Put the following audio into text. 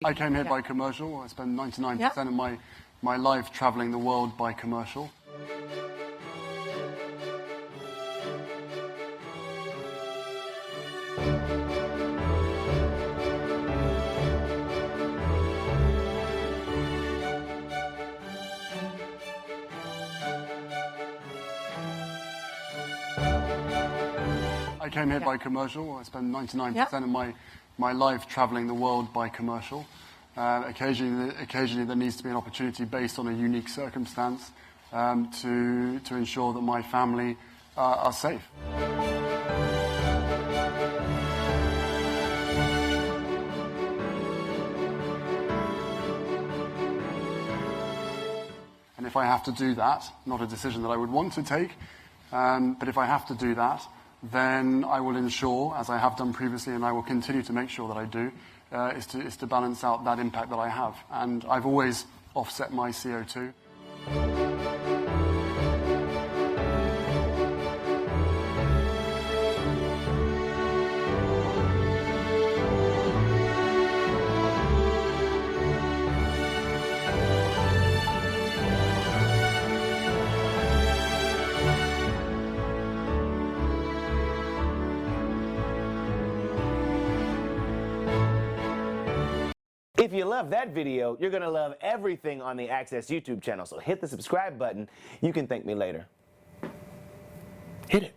I came here by commercial. I spend 99% of my life traveling the world by commercial. I came here by commercial. I spend 99% of my life traveling the world by commercial. Occasionally there needs to be an opportunity based on a unique circumstance to ensure that my family are safe. And if I have to do that, not a decision that I would want to take, but if I have to do that, then I will ensure, as I have done previously, and I will continue to make sure that I do, is to balance out that impact that I have. And I've always offset my CO2. If you love that video, you're going to love everything on the Access YouTube channel. So hit the subscribe button. You can thank me later. Hit it.